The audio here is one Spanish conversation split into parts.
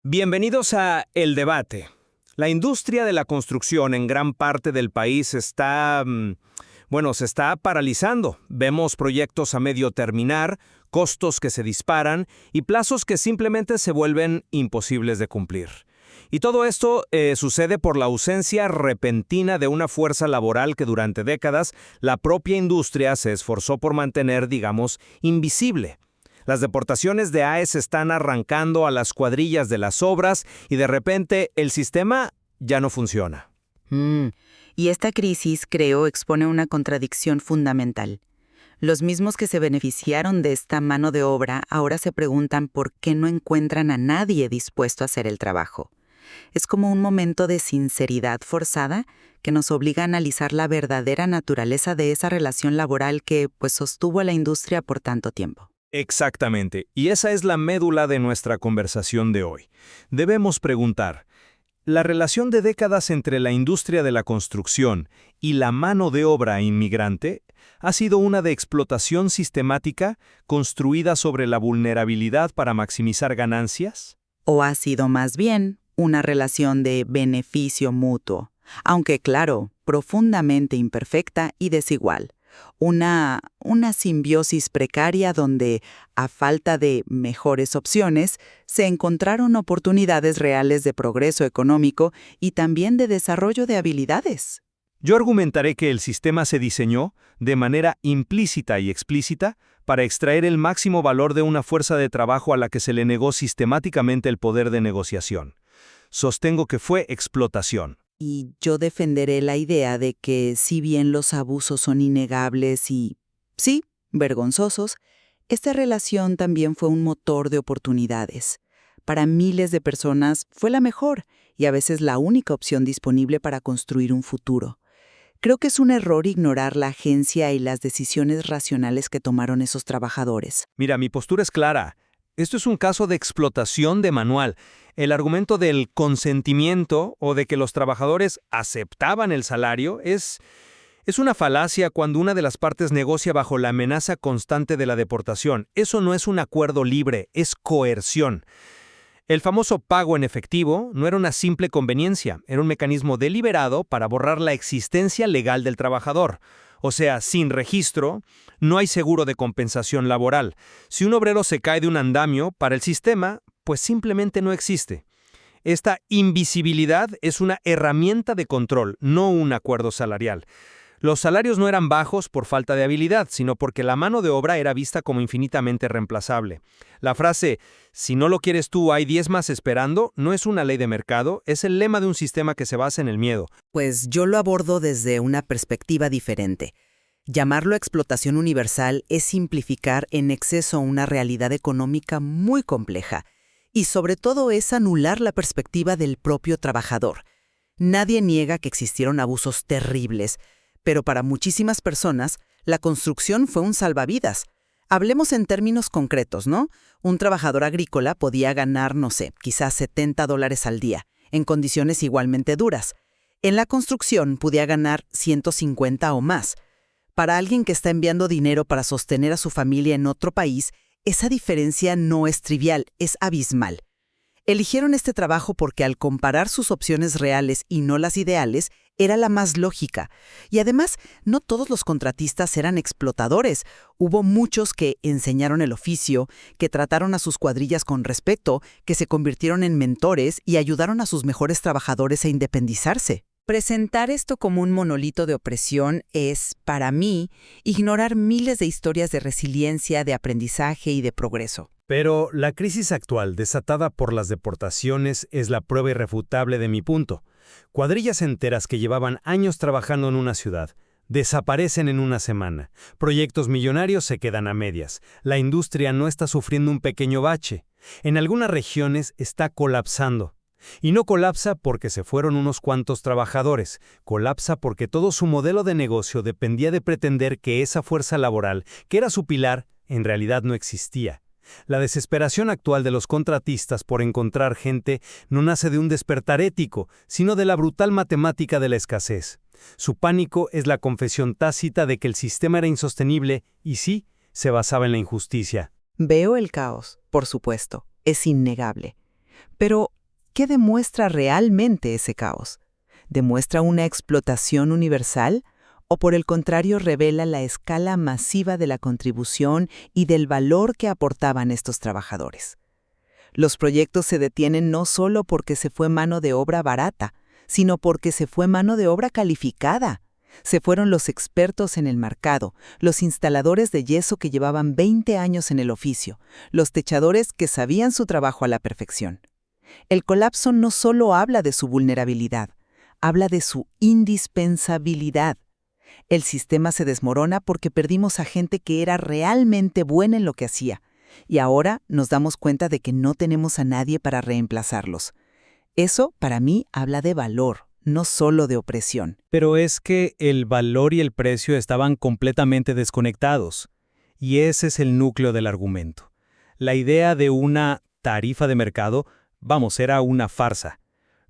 Bienvenidos a El Debate. La industria de la construcción en gran parte del país se está paralizando. Vemos proyectos a medio terminar, costos que se disparan y plazos que simplemente se vuelven imposibles de cumplir. Y todo esto sucede por la ausencia repentina de una fuerza laboral que durante décadas la propia industria se esforzó por mantener, invisible. Las deportaciones de AES están arrancando a las cuadrillas de las obras y de repente el sistema ya no funciona. Y esta crisis, creo, expone una contradicción fundamental. Los mismos que se beneficiaron de esta mano de obra ahora se preguntan por qué no encuentran a nadie dispuesto a hacer el trabajo. Es como un momento de sinceridad forzada que nos obliga a analizar la verdadera naturaleza de esa relación laboral que sostuvo a la industria por tanto tiempo. Exactamente, y esa es la médula de nuestra conversación de hoy. Debemos preguntar, ¿la relación de décadas entre la industria de la construcción y la mano de obra inmigrante ha sido una de explotación sistemática construida sobre la vulnerabilidad para maximizar ganancias? ¿O ha sido más bien una relación de beneficio mutuo, aunque claro, profundamente imperfecta y desigual? Una simbiosis precaria donde, a falta de mejores opciones, se encontraron oportunidades reales de progreso económico y también de desarrollo de habilidades. Yo argumentaré que el sistema se diseñó, de manera implícita y explícita, para extraer el máximo valor de una fuerza de trabajo a la que se le negó sistemáticamente el poder de negociación. Sostengo que fue explotación. Y yo defenderé la idea de que, si bien los abusos son innegables y, sí, vergonzosos, esta relación también fue un motor de oportunidades. Para miles de personas fue la mejor y a veces la única opción disponible para construir un futuro. Creo que es un error ignorar la agencia y las decisiones racionales que tomaron esos trabajadores. Mira, mi postura es clara. Esto es un caso de explotación de manual. El argumento del consentimiento o de que los trabajadores aceptaban el salario es una falacia cuando una de las partes negocia bajo la amenaza constante de la deportación. Eso no es un acuerdo libre, es coerción. El famoso pago en efectivo no era una simple conveniencia, era un mecanismo deliberado para borrar la existencia legal del trabajador. O sea, sin registro, no hay seguro de compensación laboral. Si un obrero se cae de un andamio, para el sistema, pues simplemente no existe. Esta invisibilidad es una herramienta de control, no un acuerdo salarial. Los salarios no eran bajos por falta de habilidad, sino porque la mano de obra era vista como infinitamente reemplazable. La frase, si no lo quieres tú, hay 10 más esperando, no es una ley de mercado, es el lema de un sistema que se basa en el miedo. Pues yo lo abordo desde una perspectiva diferente. Llamarlo explotación universal es simplificar en exceso una realidad económica muy compleja, y sobre todo es anular la perspectiva del propio trabajador. Nadie niega que existieron abusos terribles, pero para muchísimas personas, la construcción fue un salvavidas. Hablemos en términos concretos, ¿no? Un trabajador agrícola podía ganar, quizás $70 al día, en condiciones igualmente duras. En la construcción podía ganar 150 o más. Para alguien que está enviando dinero para sostener a su familia en otro país, esa diferencia no es trivial, es abismal. Eligieron este trabajo porque al comparar sus opciones reales y no las ideales, era la más lógica. Y además, no todos los contratistas eran explotadores. Hubo muchos que enseñaron el oficio, que trataron a sus cuadrillas con respeto, que se convirtieron en mentores y ayudaron a sus mejores trabajadores a independizarse. Presentar esto como un monolito de opresión es, para mí, ignorar miles de historias de resiliencia, de aprendizaje y de progreso. Pero la crisis actual, desatada por las deportaciones, es la prueba irrefutable de mi punto. Cuadrillas enteras que llevaban años trabajando en una ciudad desaparecen en una semana. Proyectos millonarios se quedan a medias. La industria no está sufriendo un pequeño bache. En algunas regiones está colapsando. Y no colapsa porque se fueron unos cuantos trabajadores, colapsa porque todo su modelo de negocio dependía de pretender que esa fuerza laboral, que era su pilar, en realidad no existía. La desesperación actual de los contratistas por encontrar gente no nace de un despertar ético, sino de la brutal matemática de la escasez. Su pánico es la confesión tácita de que el sistema era insostenible y sí, se basaba en la injusticia. Veo el caos, por supuesto, es innegable. Pero ¿qué demuestra realmente ese caos? ¿Demuestra una explotación universal? ¿O por el contrario revela la escala masiva de la contribución y del valor que aportaban estos trabajadores? Los proyectos se detienen no solo porque se fue mano de obra barata, sino porque se fue mano de obra calificada. Se fueron los expertos en el mercado, los instaladores de yeso que llevaban 20 años en el oficio, los techadores que sabían su trabajo a la perfección. El colapso no solo habla de su vulnerabilidad, habla de su indispensabilidad. El sistema se desmorona porque perdimos a gente que era realmente buena en lo que hacía, y ahora nos damos cuenta de que no tenemos a nadie para reemplazarlos. Eso, para mí, habla de valor, no solo de opresión. Pero es que el valor y el precio estaban completamente desconectados. Y ese es el núcleo del argumento. La idea de una tarifa de mercado, era una farsa.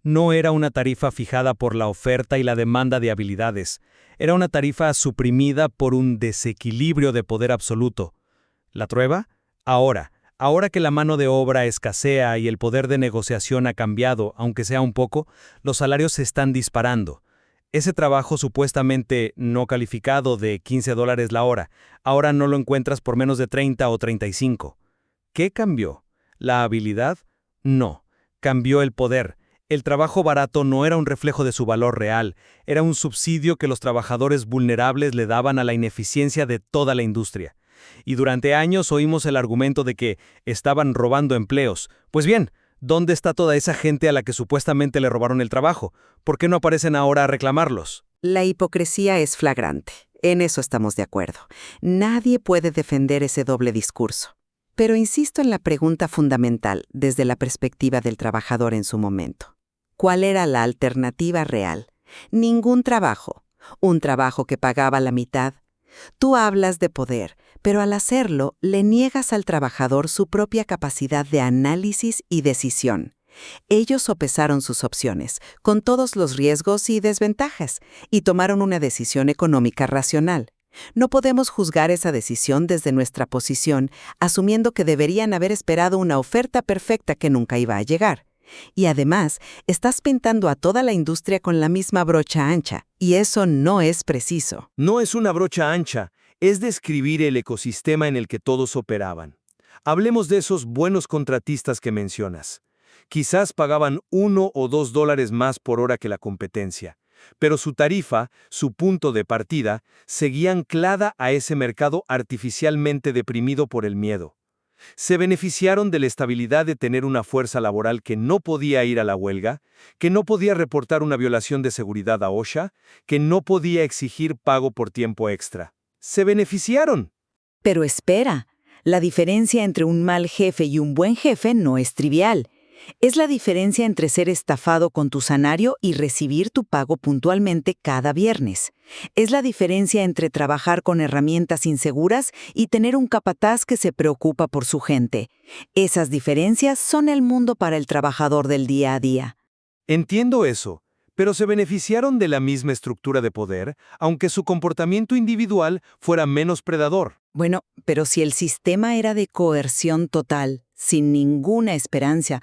No era una tarifa fijada por la oferta y la demanda de habilidades. Era una tarifa suprimida por un desequilibrio de poder absoluto. ¿La prueba? Ahora que la mano de obra escasea y el poder de negociación ha cambiado, aunque sea un poco, los salarios se están disparando. Ese trabajo supuestamente no calificado de $15 la hora, ahora no lo encuentras por menos de 30 o 35. ¿Qué cambió? ¿La habilidad? No. Cambió el poder. El trabajo barato no era un reflejo de su valor real, era un subsidio que los trabajadores vulnerables le daban a la ineficiencia de toda la industria. Y durante años oímos el argumento de que estaban robando empleos. Pues bien, ¿dónde está toda esa gente a la que supuestamente le robaron el trabajo? ¿Por qué no aparecen ahora a reclamarlos? La hipocresía es flagrante. En eso estamos de acuerdo. Nadie puede defender ese doble discurso. Pero insisto en la pregunta fundamental desde la perspectiva del trabajador en su momento. ¿Cuál era la alternativa real? Ningún trabajo. Un trabajo que pagaba la mitad. Tú hablas de poder, pero al hacerlo le niegas al trabajador su propia capacidad de análisis y decisión. Ellos sopesaron sus opciones, con todos los riesgos y desventajas, y tomaron una decisión económica racional. No podemos juzgar esa decisión desde nuestra posición, asumiendo que deberían haber esperado una oferta perfecta que nunca iba a llegar. Y además, estás pintando a toda la industria con la misma brocha ancha, y eso no es preciso. No es una brocha ancha, es describir el ecosistema en el que todos operaban. Hablemos de esos buenos contratistas que mencionas. Quizás pagaban $1 o $2 más por hora que la competencia, pero su tarifa, su punto de partida, seguía anclada a ese mercado artificialmente deprimido por el miedo. Se beneficiaron de la estabilidad de tener una fuerza laboral que no podía ir a la huelga, que no podía reportar una violación de seguridad a OSHA, que no podía exigir pago por tiempo extra. ¡Se beneficiaron! Pero espera, la diferencia entre un mal jefe y un buen jefe no es trivial. Es la diferencia entre ser estafado con tu salario y recibir tu pago puntualmente cada viernes. Es la diferencia entre trabajar con herramientas inseguras y tener un capataz que se preocupa por su gente. Esas diferencias son el mundo para el trabajador del día a día. Entiendo eso, pero se beneficiaron de la misma estructura de poder, aunque su comportamiento individual fuera menos predador. Bueno, pero si el sistema era de coerción total, sin ninguna esperanza,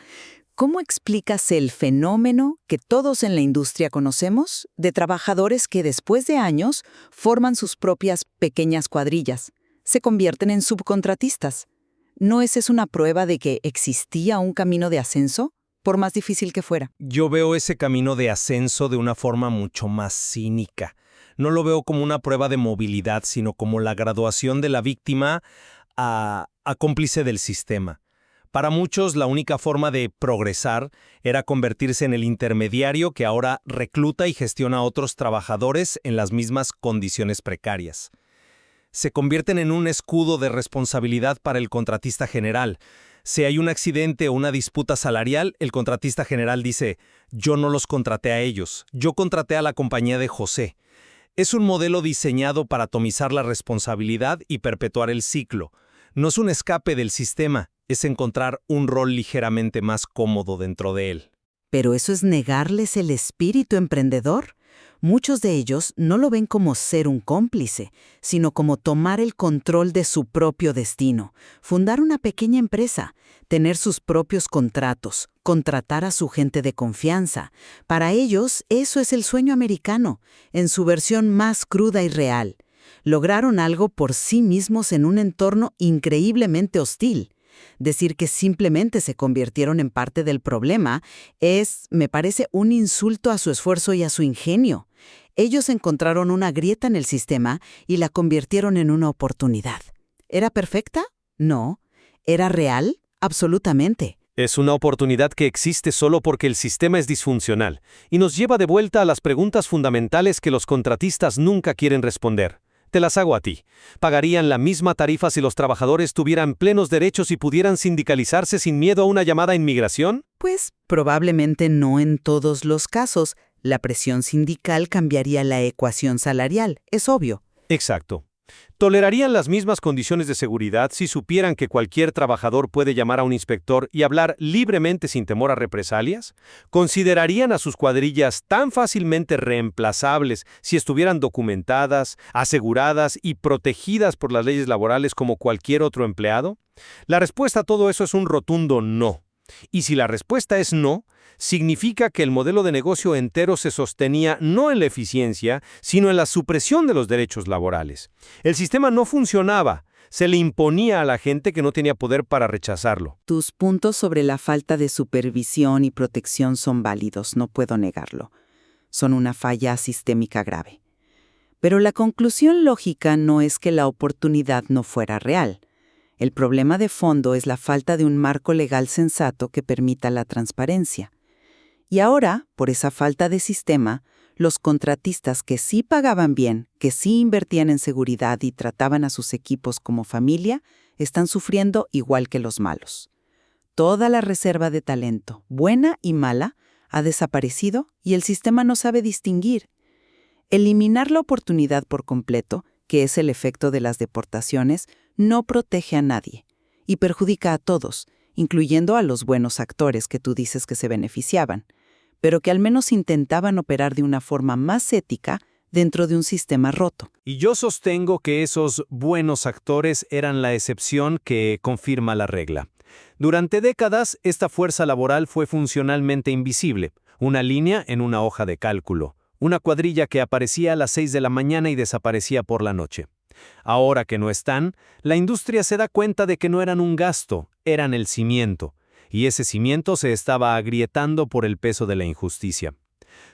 ¿cómo explicas el fenómeno que todos en la industria conocemos de trabajadores que después de años forman sus propias pequeñas cuadrillas, se convierten en subcontratistas? ¿No esa es una prueba de que existía un camino de ascenso, por más difícil que fuera? Yo veo ese camino de ascenso de una forma mucho más cínica. No lo veo como una prueba de movilidad, sino como la graduación de la víctima a cómplice del sistema. Para muchos, la única forma de progresar era convertirse en el intermediario que ahora recluta y gestiona a otros trabajadores en las mismas condiciones precarias. Se convierten en un escudo de responsabilidad para el contratista general. Si hay un accidente o una disputa salarial, el contratista general dice: yo no los contraté a ellos, yo contraté a la compañía de José. Es un modelo diseñado para atomizar la responsabilidad y perpetuar el ciclo. No es un escape del sistema, es encontrar un rol ligeramente más cómodo dentro de él. ¿Pero eso es negarles el espíritu emprendedor? Muchos de ellos no lo ven como ser un cómplice, sino como tomar el control de su propio destino, fundar una pequeña empresa, tener sus propios contratos, contratar a su gente de confianza. Para ellos, eso es el sueño americano, en su versión más cruda y real. Lograron algo por sí mismos en un entorno increíblemente hostil. Decir que simplemente se convirtieron en parte del problema me parece, un insulto a su esfuerzo y a su ingenio. Ellos encontraron una grieta en el sistema y la convirtieron en una oportunidad. ¿Era perfecta? No. ¿Era real? Absolutamente. Es una oportunidad que existe solo porque el sistema es disfuncional y nos lleva de vuelta a las preguntas fundamentales que los contratistas nunca quieren responder. Te las hago a ti. ¿Pagarían la misma tarifa si los trabajadores tuvieran plenos derechos y pudieran sindicalizarse sin miedo a una llamada inmigración? Pues probablemente no en todos los casos. La presión sindical cambiaría la ecuación salarial, es obvio. Exacto. ¿Tolerarían las mismas condiciones de seguridad si supieran que cualquier trabajador puede llamar a un inspector y hablar libremente sin temor a represalias? ¿Considerarían a sus cuadrillas tan fácilmente reemplazables si estuvieran documentadas, aseguradas y protegidas por las leyes laborales como cualquier otro empleado? La respuesta a todo eso es un rotundo no. Y si la respuesta es no, significa que el modelo de negocio entero se sostenía no en la eficiencia, sino en la supresión de los derechos laborales. El sistema no funcionaba, se le imponía a la gente que no tenía poder para rechazarlo. Tus puntos sobre la falta de supervisión y protección son válidos, no puedo negarlo. Son una falla sistémica grave. Pero la conclusión lógica no es que la oportunidad no fuera real. El problema de fondo es la falta de un marco legal sensato que permita la transparencia. Y ahora, por esa falta de sistema, los contratistas que sí pagaban bien, que sí invertían en seguridad y trataban a sus equipos como familia, están sufriendo igual que los malos. Toda la reserva de talento, buena y mala, ha desaparecido y el sistema no sabe distinguir. Eliminar la oportunidad por completo, que es el efecto de las deportaciones, no protege a nadie y perjudica a todos, incluyendo a los buenos actores que tú dices que se beneficiaban, pero que al menos intentaban operar de una forma más ética dentro de un sistema roto. Y yo sostengo que esos buenos actores eran la excepción que confirma la regla. Durante décadas, esta fuerza laboral fue funcionalmente invisible, una línea en una hoja de cálculo, una cuadrilla que aparecía a las 6 de la mañana y desaparecía por la noche. Ahora que no están, la industria se da cuenta de que no eran un gasto, eran el cimiento, y ese cimiento se estaba agrietando por el peso de la injusticia.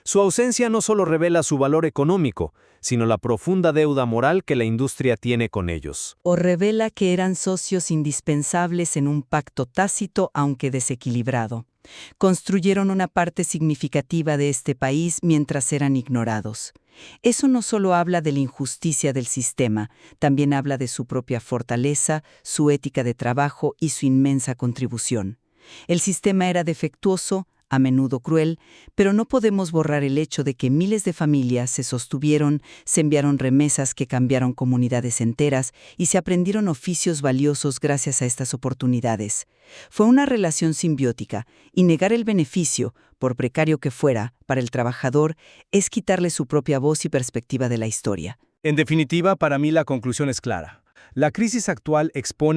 Su ausencia no solo revela su valor económico, sino la profunda deuda moral que la industria tiene con ellos. O revela que eran socios indispensables en un pacto tácito aunque desequilibrado. Construyeron una parte significativa de este país mientras eran ignorados. Eso no solo habla de la injusticia del sistema, también habla de su propia fortaleza, su ética de trabajo y su inmensa contribución. El sistema era defectuoso, a menudo cruel, pero no podemos borrar el hecho de que miles de familias se sostuvieron, se enviaron remesas que cambiaron comunidades enteras y se aprendieron oficios valiosos gracias a estas oportunidades. Fue una relación simbiótica, y negar el beneficio, por precario que fuera, para el trabajador, es quitarle su propia voz y perspectiva de la historia. En definitiva, para mí la conclusión es clara. La crisis actual expone